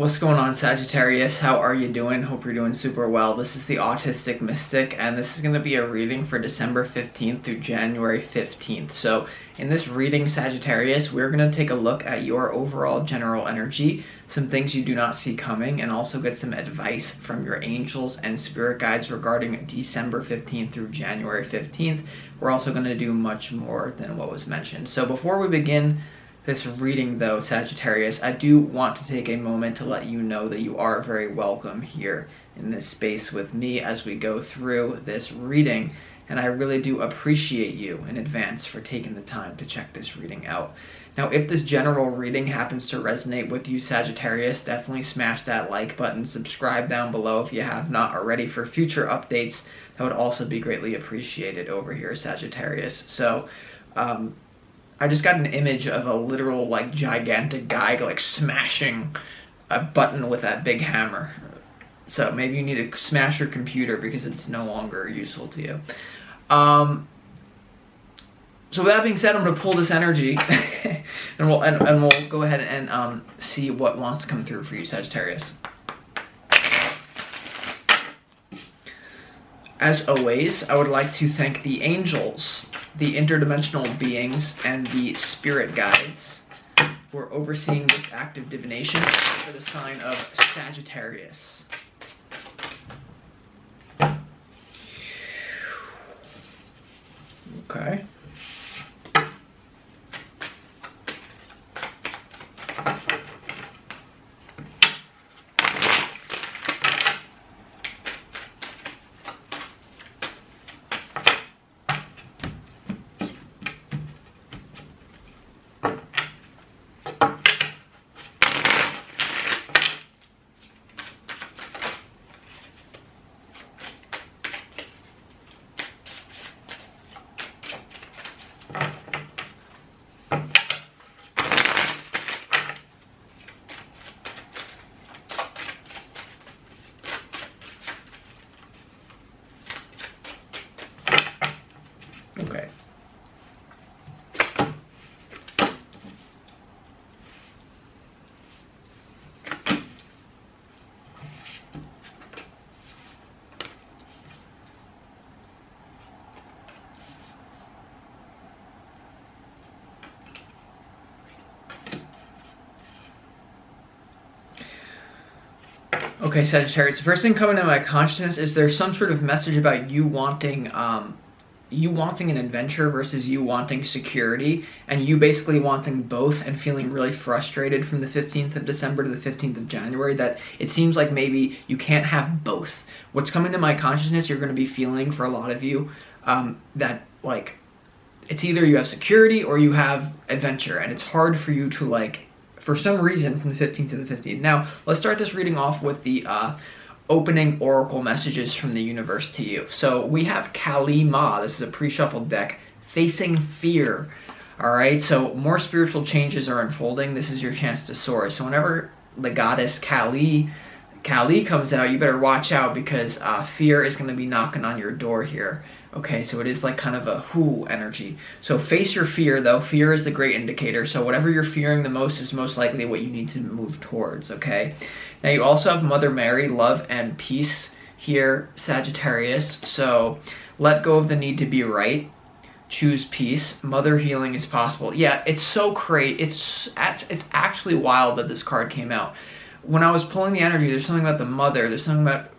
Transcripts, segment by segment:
What's going on, Sagittarius? How are you doing? Hope you're doing super well. This is the Autistic Mystic, and this is going to be a reading for December 15th through January 15th. So in this reading, Sagittarius, we're going to take a look at your overall general energy, some things you do not see coming, and also get some advice from your angels and spirit guides regarding December 15th through January 15th. We're also going to do much more than what was mentioned. So before we begin this reading though, Sagittarius, I do want to take a moment to let you know that you are very welcome here in this space with me as we go through this reading, and I really do appreciate you in advance for taking the time to check this reading out. Now, if this general reading happens to resonate with you, Sagittarius, definitely smash that like button, subscribe down below if you have not already for future updates. That would also be greatly appreciated over here, Sagittarius. So, I just got an image of a literal, like, gigantic guy, like, smashing a button with that big hammer. So maybe you need to smash your computer because it's no longer useful to you. So with that being said, I'm going to pull this energy, and we'll go ahead and see what wants to come through for you, Sagittarius. As always, I would like to thank the angels, the interdimensional beings, and the spirit guides for overseeing this act of divination for the sign of Sagittarius. Okay. Okay. Okay, Sagittarius, the first thing coming to my consciousness is there's some sort of message about you wanting an adventure versus you wanting security, and you basically wanting both and feeling really frustrated from the 15th of December to the 15th of January that it seems like maybe you can't have both. What's coming to my consciousness, you're going to be feeling for a lot of you that, like, it's either you have security or you have adventure, and it's hard for you to, like, for some reason, from the 15th to the 15th. Now, let's start this reading off with the opening oracle messages from the universe to you. So we have Kali Ma. This is a pre-shuffled deck. Facing fear. All right, so more spiritual changes are unfolding. This is your chance to soar. So whenever the goddess Kali comes out, you better watch out because fear is going to be knocking on your door here. Okay, so it is like kind of a whoo energy. So face your fear, though. Fear is the great indicator. So whatever you're fearing the most is most likely what you need to move towards, okay? Now you also have Mother Mary, love and peace here, Sagittarius. So let go of the need to be right. Choose peace. Mother healing is possible. Yeah, it's so great. It's actually wild that this card came out. When I was pulling the energy, there's something about the mother. There's something about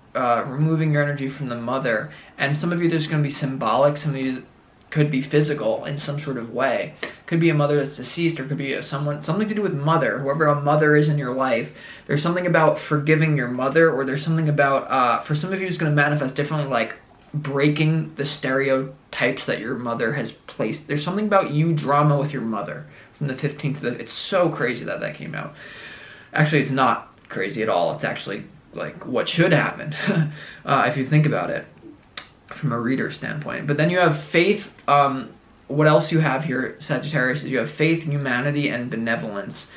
removing your energy from the mother, and some of you there's going to be symbolic, some of you could be physical in some sort of way. Could be a mother that's deceased, or could be something to do with mother, whoever a mother is in your life. There's something about forgiving your mother, or there's something about for some of you it's going to manifest differently, like breaking the stereotypes that your mother has placed. There's something about you drama with your mother from the 15th to the, it's so crazy that came out. Actually, it's not crazy at all. It's actually like what should happen if you think about it from a reader standpoint. But then you have faith. What else you have here, Sagittarius, is you have faith, humanity, and benevolence.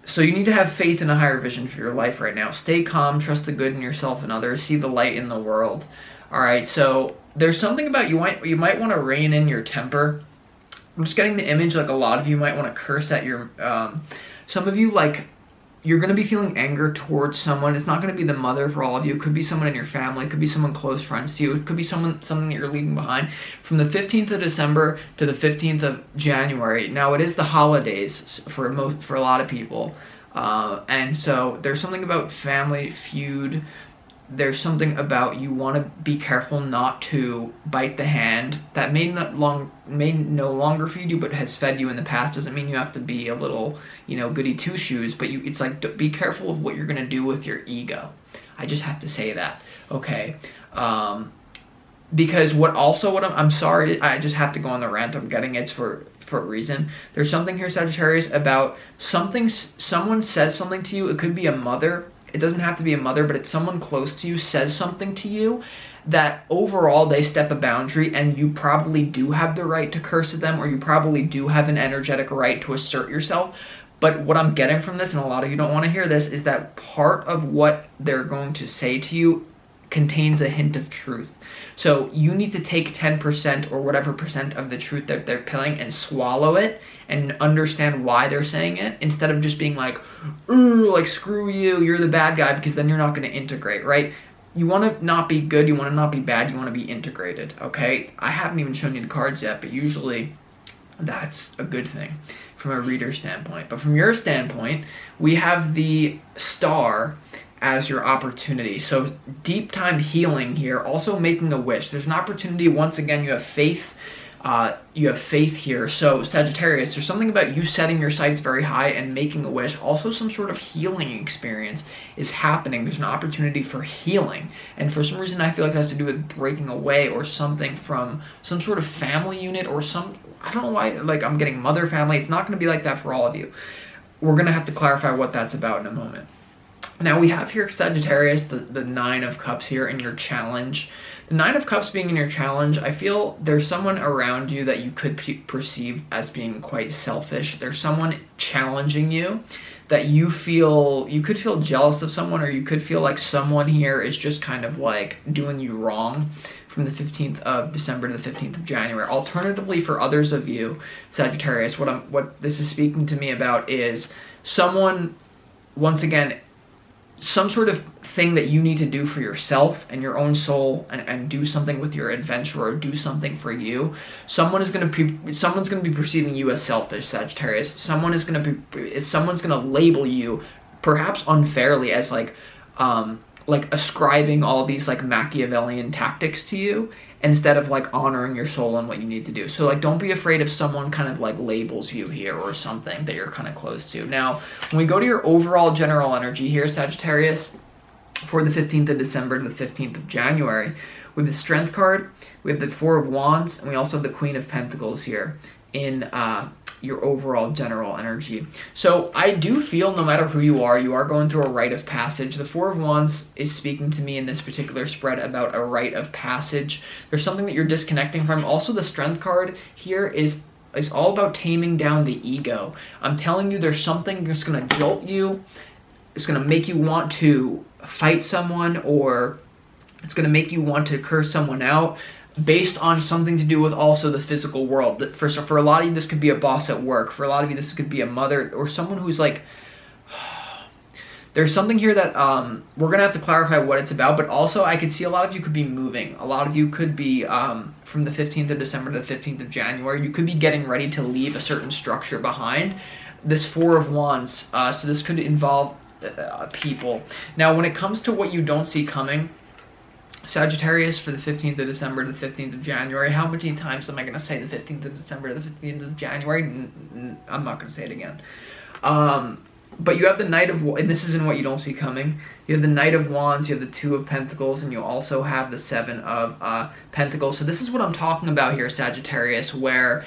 So you need to have faith in a higher vision for your life right now. Stay calm, trust the good in yourself and others, see the light in the world. All right, so there's something about you might want to rein in your temper. I'm just getting the image like a lot of you might want to curse at your some of you, like, you're going to be feeling anger towards someone. It's not going to be the mother for all of you. It could be someone in your family. It could be someone close friends to you. It could be something that you're leaving behind. From the 15th of December to the 15th of January. Now, it is the holidays for a lot of people. And so there's something about family feud. There's something about you want to be careful not to bite the hand that may no longer feed you, but has fed you in the past. Doesn't mean you have to be a little, goody two shoes, but it's like, be careful of what you're gonna do with your ego. I just have to say that, okay? Because I'm sorry, I just have to go on the rant. I'm getting it for a reason. There's something here, Sagittarius, about someone says something to you. It could be a mother. It doesn't have to be a mother, but it's someone close to you says something to you that overall they step a boundary, and you probably do have the right to curse at them, or you probably do have an energetic right to assert yourself. But what I'm getting from this, and a lot of you don't want to hear this, is that part of what they're going to say to you contains a hint of truth. So you need to take 10% or whatever percent of the truth that they're telling and swallow it and understand why they're saying it, instead of just being like, ooh, like, screw you, you're the bad guy, because then you're not going to integrate, right? You want to not be good, you want to not be bad, you want to be integrated, okay? I haven't even shown you the cards yet, but usually that's a good thing from a reader standpoint. But from your standpoint, we have the Star as your opportunity. So deep time healing here, also making a wish. There's an opportunity. Once again, you have faith. You have faith here. So Sagittarius, there's something about you setting your sights very high and making a wish. Also, some sort of healing experience is happening. There's an opportunity for healing. And for some reason, I feel like it has to do with breaking away or something from some sort of family unit or I don't know why, like, I'm getting mother family. It's not going to be like that for all of you. We're going to have to clarify what that's about in a moment. Now we have here, Sagittarius, the Nine of Cups here in your challenge. The Nine of Cups being in your challenge, I feel there's someone around you that you could perceive as being quite selfish. There's someone challenging you that you could feel jealous of someone, or you could feel like someone here is just kind of like doing you wrong from the 15th of December to the 15th of January. Alternatively, for others of you, Sagittarius, what this is speaking to me about is someone, once again, some sort of thing that you need to do for yourself and your own soul, and do something with your adventure, or do something for you. Someone's going to be perceiving you as selfish, Sagittarius. Someone's going to label you, perhaps unfairly, as like ascribing all these like Machiavellian tactics to you, instead of like honoring your soul and what you need to do. So like, don't be afraid if someone kind of like labels you here or something that you're kind of close to. Now, when we go to your overall general energy here, Sagittarius, for the 15th of December to the 15th of January, we have the Strength card, we have the Four of Wands, and we also have the Queen of Pentacles here in your overall general energy. So I do feel, no matter who you are going through a rite of passage. The Four of Wands is speaking to me in this particular spread about a rite of passage. There's something that you're disconnecting from. Also, the Strength card here is all about taming down the ego. I'm telling you, there's something that's going to jolt you. It's going to make you want to fight someone, or it's going to make you want to curse someone out, based on something to do with also the physical world. For a lot of you, this could be a boss at work. For a lot of you, this could be a mother, or someone who's like, there's something here that we're going to have to clarify what it's about, but also I could see a lot of you could be moving. A lot of you could be, from the 15th of December to the 15th of January, you could be getting ready to leave a certain structure behind. This Four of Wands, so this could involve people. Now, when it comes to what you don't see coming, Sagittarius, for the 15th of December to the 15th of January. How many times am I going to say the 15th of December to the 15th of January? I'm not going to say it again. But you have the Knight of Wands, and this isn't what you don't see coming. You have the Knight of Wands, you have the Two of Pentacles, and you also have the Seven of Pentacles. So this is what I'm talking about here, Sagittarius, where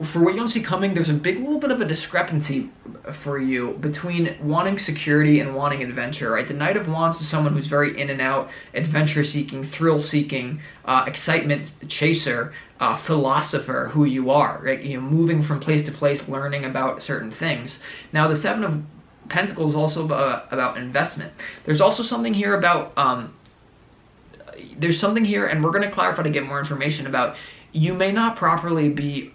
for what you don't see coming, there's a little bit of a discrepancy for you between wanting security and wanting adventure, right? The Knight of Wands is someone who's very in and out, adventure-seeking, thrill-seeking, excitement chaser, philosopher, who you are, right? Moving from place to place, learning about certain things. Now, the Seven of Pentacles is also about investment. There's also something here about, there's something here, and we're going to clarify to get more information about, you may not properly be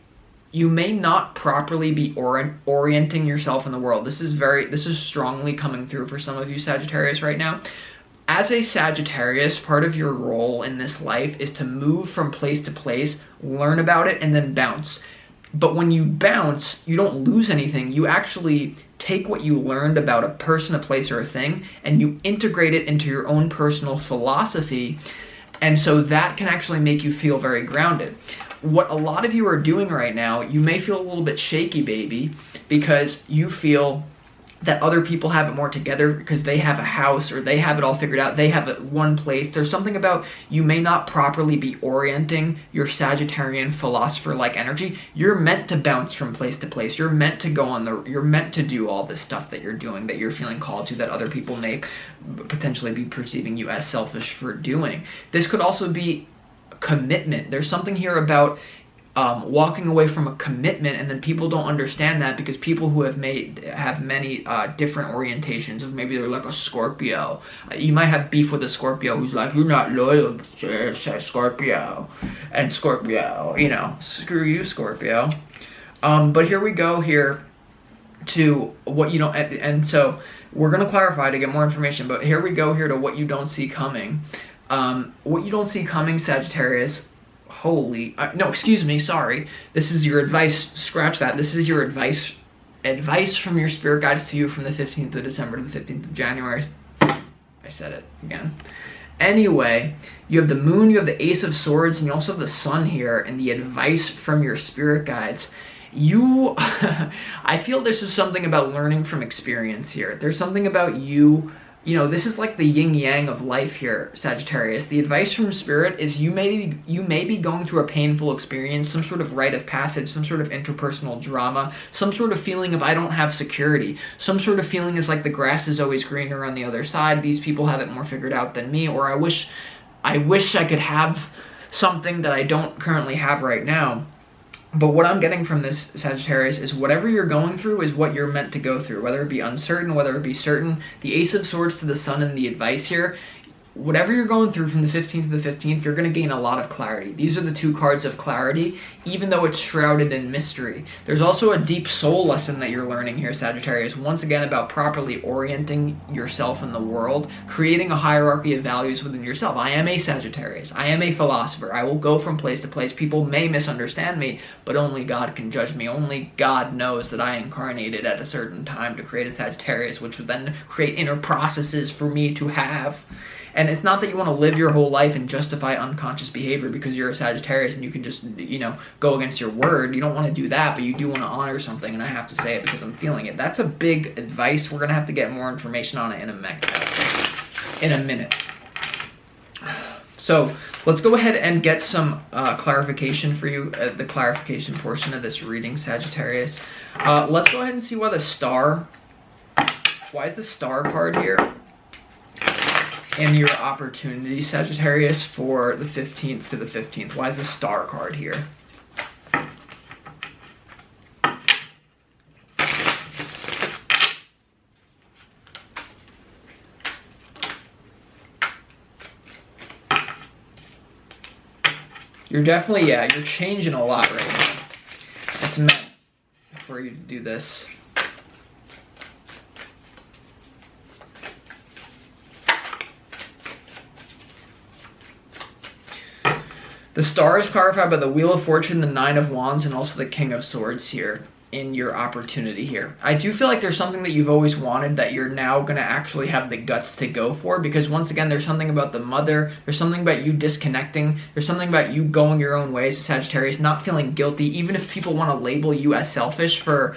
you may not properly be orienting yourself in the world. This is strongly coming through for some of you Sagittarius right now. As a Sagittarius, part of your role in this life is to move from place to place, learn about it, and then bounce. But when you bounce, you don't lose anything. You actually take what you learned about a person, a place, or a thing, and you integrate it into your own personal philosophy. And so that can actually make you feel very grounded. What a lot of you are doing right now, you may feel a little bit shaky, baby, because you feel that other people have it more together because they have a house or they have it all figured out. They have it one place. There's something about you may not properly be orienting your Sagittarian philosopher-like energy. You're meant to bounce from place to place. You're meant to you're meant to do all this stuff that you're doing, that you're feeling called to, that other people may potentially be perceiving you as selfish for doing. This could also be commitment. There's something here about walking away from a commitment, and then people don't understand that because people who have many different orientations of maybe they're like a Scorpio. You might have beef with a Scorpio who's like, you're not loyal, Scorpio, and Scorpio, you know, screw you, Scorpio. But here we go here to what you don't, and so we're going to clarify to get more information, but here we go here to what you don't see coming. What you don't see coming, Sagittarius, no, excuse me, sorry. This is your advice, scratch that. This is your advice from your spirit guides to you from the 15th of December to the 15th of January. I said it again. Anyway, you have the moon, you have the ace of swords, and you also have the sun here, and the advice from your spirit guides. I feel this is something about learning from experience here. There's something about you know, this is like the yin yang of life here, Sagittarius. The advice from spirit is you may be going through a painful experience, some sort of rite of passage, some sort of interpersonal drama, some sort of feeling of I don't have security, some sort of feeling is like the grass is always greener on the other side. These people have it more figured out than me, or I wish I could have something that I don't currently have right now. But what I'm getting from this, Sagittarius, is whatever you're going through is what you're meant to go through, whether it be uncertain, whether it be certain. The Ace of Swords to the Sun and the advice here, whatever you're going through from the 15th to the 15th, you're going to gain a lot of clarity. These are the two cards of clarity, even though it's shrouded in mystery. There's also a deep soul lesson that you're learning here, Sagittarius, once again about properly orienting yourself in the world, creating a hierarchy of values within yourself. I am a Sagittarius. I am a philosopher. I will go from place to place. People may misunderstand me, but only God can judge me. Only God knows that I incarnated at a certain time to create a Sagittarius, which would then create inner processes for me to have. And it's not that you want to live your whole life and justify unconscious behavior because you're a Sagittarius and you can just, you know, go against your word. You don't want to do that, but you do want to honor something, and I have to say it because I'm feeling it. That's a big advice. We're going to have to get more information on it in a minute. So let's go ahead and get some clarification for you, the clarification portion of this reading, Sagittarius. Let's go ahead and see why is the star card here in your opportunity, Sagittarius, for the 15th to the 15th. Why is the star card here? You're definitely, you're changing a lot right now. It's meant for you to do this. The star is clarified by the Wheel of Fortune, the Nine of Wands, and also the King of Swords here in your opportunity here. I do feel like there's something that you've always wanted that you're now going to actually have the guts to go for, because once again, there's something about the mother, there's something about you disconnecting, there's something about you going your own ways, Sagittarius, not feeling guilty, even if people want to label you as selfish for...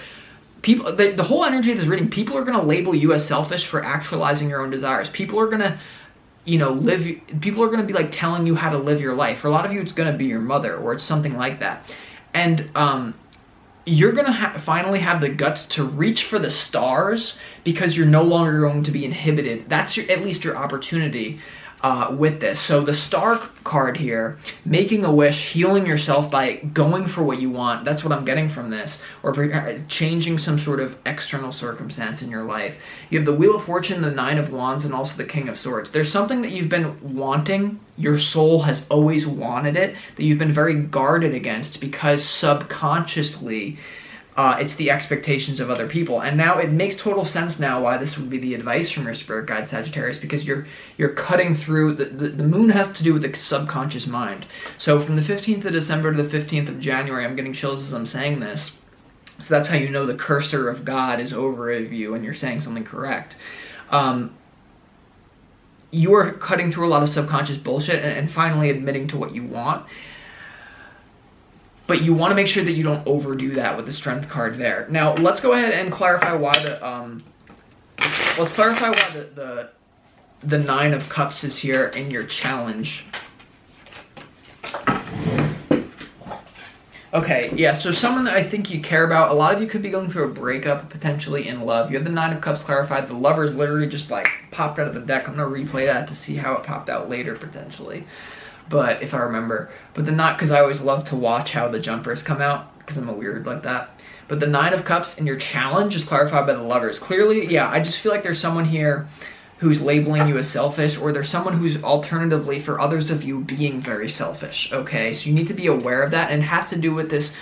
People, the whole energy of this reading, people are going to label you as selfish for actualizing your own desires. People are going to... people are going to be like telling you how to live your life. For a lot of you, it's going to be your mother or it's something like that. And you're going to finally have the guts to reach for the stars because you're no longer going to be inhibited. That's at least your opportunity. with this. So the star card here, making a wish, healing yourself by going for what you want. That's what I'm getting from this. Or changing some sort of external circumstance in your life. You have the Wheel of Fortune, the Nine of Wands, and also the King of Swords. There's something that you've been wanting. Your soul has always wanted it, that you've been very guarded against because subconsciously it's the expectations of other people. And now it makes total sense now why this would be the advice from your spirit guide, Sagittarius, because you're cutting through, the moon has to do with the subconscious mind. So from the 15th of December to the 15th of January, I'm getting chills as I'm saying this. So that's how you know the cursor of God is over you and you're saying something correct. You are cutting through a lot of subconscious bullshit and finally admitting to what you want. But you want to make sure that you don't overdo that with the Strength card there. Now, let's go ahead and clarify why the Nine of Cups is here in your challenge. Okay, yeah, so someone that I think you care about, a lot of you could be going through a breakup, potentially in love. You have the Nine of Cups clarified. The Lovers literally just like popped out of the deck. I'm going to replay that to see how it popped out later, potentially. But if I remember, but then not, because I always love to watch how the jumpers come out, because I'm a weird like that. But the Nine of Cups in your challenge is clarified by the Lovers. Clearly, yeah, I just feel like there's someone here who's labeling you as selfish, or there's someone who's alternatively for others of you being very selfish, okay? So you need to be aware of that, and it has to do with this,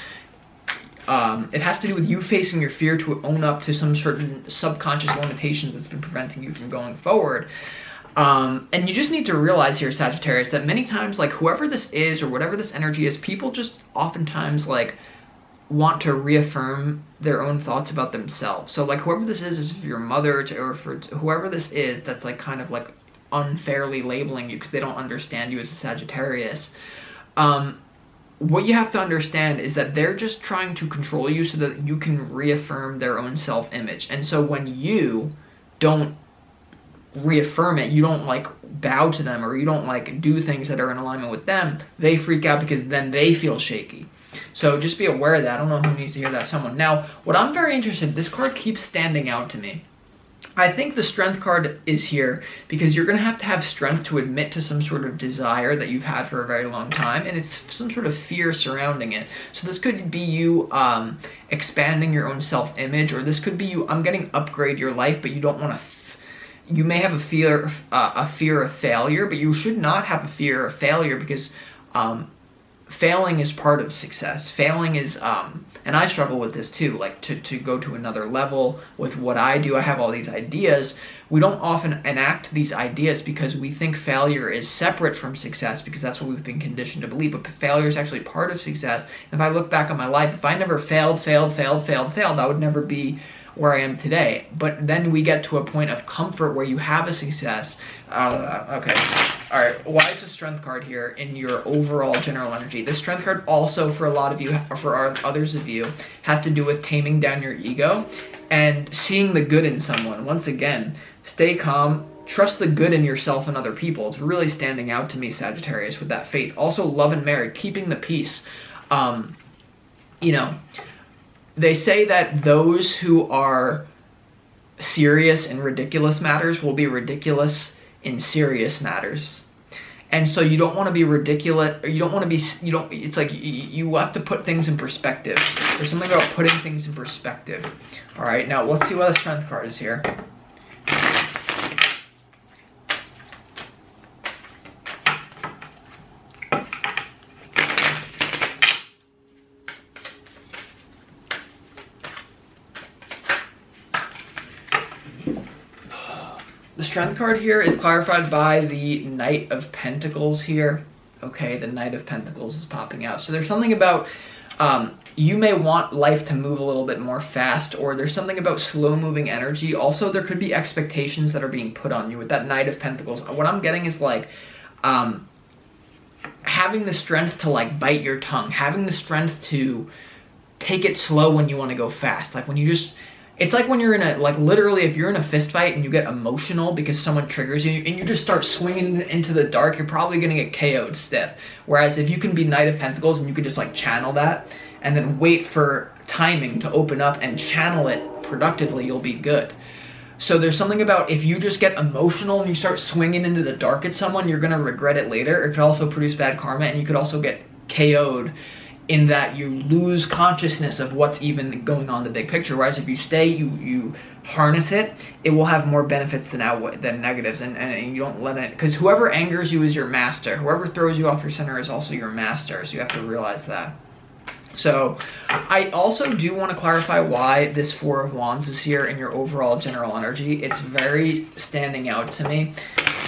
it has to do with you facing your fear to own up to some certain subconscious limitations that's been preventing you from going forward. And you just need to realize here, Sagittarius, that many times, like, whoever this is or whatever this energy is, people just oftentimes, like, want to reaffirm their own thoughts about themselves. So, like, whoever this is your mother or for whoever this is that's, like, kind of, like, unfairly labeling you because they don't understand you as a Sagittarius. What you have to understand is that they're just trying to control you so that you can reaffirm their own self-image. And so when you don't reaffirm it, you don't like bow to them or you don't like do things that are in alignment with them, they freak out because then they feel shaky. So just be aware of that. I don't know who needs to hear that, someone. Now, what I'm very interested in, this card keeps standing out to me. I think the Strength card is here because you're going to have strength to admit to some sort of desire that you've had for a very long time, and it's some sort of fear surrounding it. So this could be you expanding your own self-image, or this could be you, I'm getting upgrade your life, but you don't want to you may have a fear of failure, but you should not have a fear of failure because failing is part of success. Failing is, and I struggle with this too, like to go to another level with what I do. I have all these ideas. We don't often enact these ideas because we think failure is separate from success because that's what we've been conditioned to believe, but failure is actually part of success. If I look back on my life, if I never failed, I would never be where I am today. But then we get to a point of comfort where you have a success. Okay. All right. Why is the Strength card here in your overall general energy? The Strength card also, for a lot of you, or for others of you, has to do with taming down your ego and seeing the good in someone. Once again, stay calm. Trust the good in yourself and other people. It's really standing out to me, Sagittarius, with that faith. Also, love and marriage, keeping the peace. You know, they say that those who are serious in ridiculous matters will be ridiculous in serious matters. And so you don't want to be ridiculous, or you don't want to be, it's like you have to put things in perspective. There's something about putting things in perspective. All right, now let's see why the Strength card is here. The Strength card here is clarified by the Knight of Pentacles here. Okay, the Knight of Pentacles is popping out. So there's something about, you may want life to move a little bit more fast, or there's something about slow-moving energy. Also, there could be expectations that are being put on you with that Knight of Pentacles. What I'm getting is like, having the strength to like bite your tongue, having the strength to take it slow when you want to go fast. Like when you just, it's like when you're in a, like literally if you're in a fist fight and you get emotional because someone triggers you and you just start swinging into the dark, you're probably going to get KO'd stiff. Whereas if you can be Knight of Pentacles and you can just like channel that and then wait for timing to open up and channel it productively, you'll be good. So there's something about if you just get emotional and you start swinging into the dark at someone, you're going to regret it later. It could also produce bad karma, and you could also get KO'd in that you lose consciousness of what's even going on in the big picture. Whereas if you stay, you harness it, it will have more benefits than negatives, and you don't let it, because whoever angers you is your master. Whoever throws you off your center is also your master, so you have to realize that. So I also do want to clarify why this Four of Wands is here in your overall general energy. It's very standing out to me.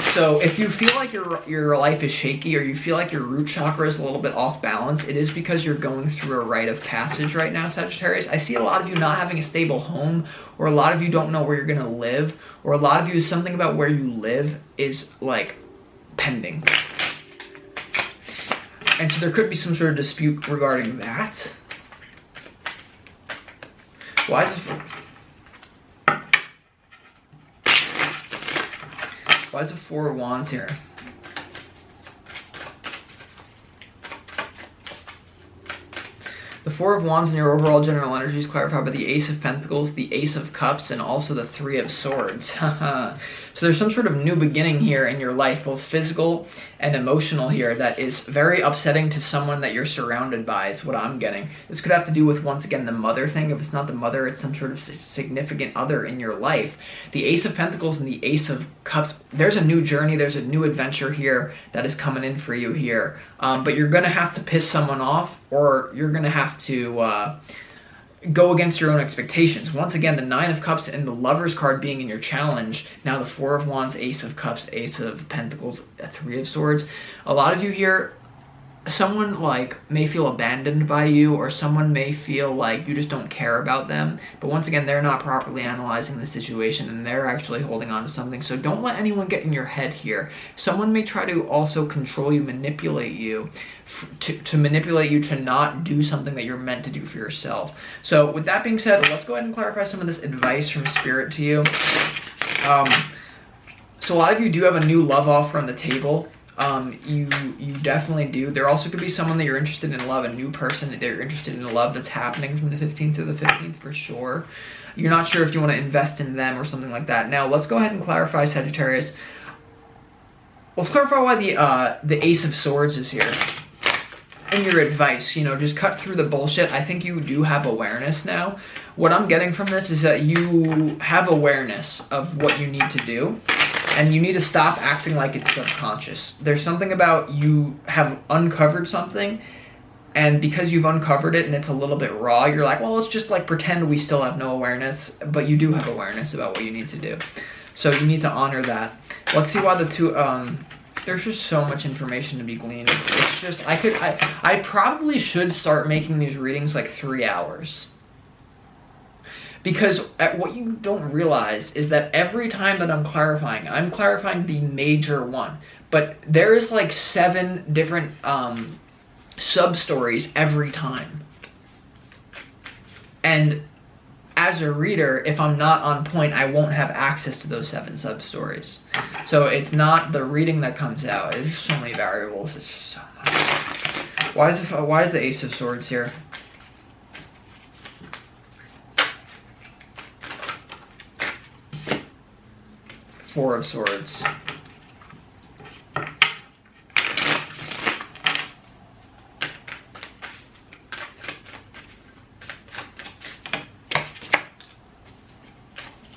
So if you feel like your life is shaky, or you feel like your root chakra is a little bit off balance, it is because you're going through a rite of passage right now, Sagittarius. I see a lot of you not having a stable home, or a lot of you don't know where you're going to live, or a lot of you, something about where you live is like pending. And so there could be some sort of dispute regarding that. Why is the Four of Wands here? The Four of Wands in your overall general energy is clarified by the Ace of Pentacles, the Ace of Cups, and also the Three of Swords. So there's some sort of new beginning here in your life, both physical and emotional here, that is very upsetting to someone that you're surrounded by, is what I'm getting. This could have to do with, once again, the mother thing. If it's not the mother, it's some sort of significant other in your life. The Ace of Pentacles and the Ace of Cups, there's a new journey, there's a new adventure here that is coming in for you here. But you're going to have to piss someone off, or you're going to have to go against your own expectations. Once again, the Nine of Cups and the Lover's card being in your challenge. Now the Four of Wands, Ace of Cups, Ace of Pentacles, Three of Swords. A lot of you here, someone like may feel abandoned by you, or someone may feel like you just don't care about them. But once again, they're not properly analyzing the situation, and they're actually holding on to something. So don't let anyone get in your head here. Someone may try to also control you, manipulate you, to manipulate you to not do something that you're meant to do for yourself. So with that being said, let's go ahead and clarify some of this advice from Spirit to you. So a lot of you do have a new love offer on the table. You definitely do. There also could be someone that you're interested in love, a new person that you're interested in love that's happening from the 15th to the 15th for sure. You're not sure if you want to invest in them or something like that. Now, let's go ahead and clarify, Sagittarius. Let's clarify why the Ace of Swords is here. And your advice, just cut through the bullshit. I think you do have awareness now. What I'm getting from this is that you have awareness of what you need to do, and you need to stop acting like it's subconscious. There's something about you have uncovered something, and because you've uncovered it and it's a little bit raw, you're like, well, let's just like pretend we still have no awareness, but you do have awareness about what you need to do. So you need to honor that. Let's see why the two, there's just so much information to be gleaned. It's just, I probably should start making these readings like 3 hours. Because what you don't realize is that every time that I'm clarifying the major one. But there is like 7 different sub-stories every time. And as a reader, if I'm not on point, I won't have access to those 7 sub-stories. So it's not the reading that comes out. There's just so many variables. It's just so much. Why is the Ace of Swords here? Four of Swords.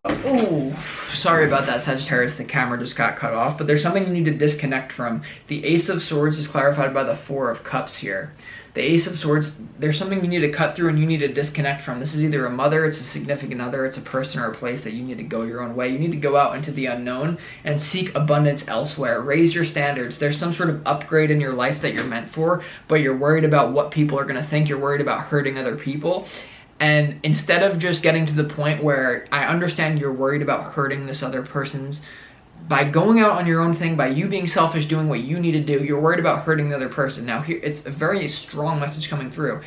Oh, sorry about that, Sagittarius. The camera just got cut off, but there's something you need to disconnect from. The Ace of Swords is clarified by the Four of Cups here. The Ace of Swords, there's something you need to cut through and you need to disconnect from. This is either a mother, it's a significant other, it's a person or a place that you need to go your own way. You need to go out into the unknown and seek abundance elsewhere. Raise your standards. There's some sort of upgrade in your life that you're meant for, but you're worried about what people are going to think. You're worried about hurting other people. And instead of just getting to the point where I understand you're worried about hurting this other person's, by going out on your own thing, by you being selfish, doing what you need to do, you're worried about hurting the other person. Now here, it's a very strong message coming through.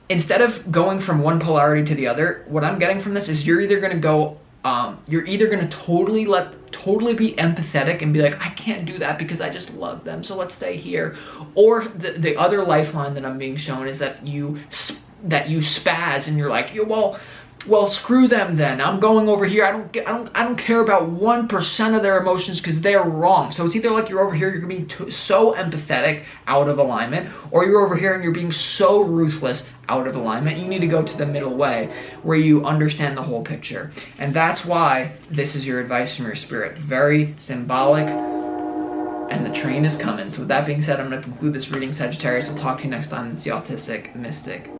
Instead of going from one polarity to the other, what I'm getting from this is you're either going to go, you're either going to totally be empathetic and be like, I can't do that because I just love them, so let's stay here. Or the other lifeline that I'm being shown is that you spaz and you're like, well, well, screw them then. I'm going over here. I don't care about 1% of their emotions because they're wrong. So it's either like you're over here, you're being so empathetic, out of alignment, or you're over here and you're being so ruthless, out of alignment. You need to go to the middle way where you understand the whole picture. And that's why this is your advice from your spirit. Very symbolic. And the train is coming. So with that being said, I'm going to conclude this reading, Sagittarius. I'll talk to you next time. It's the Autistic Mystic.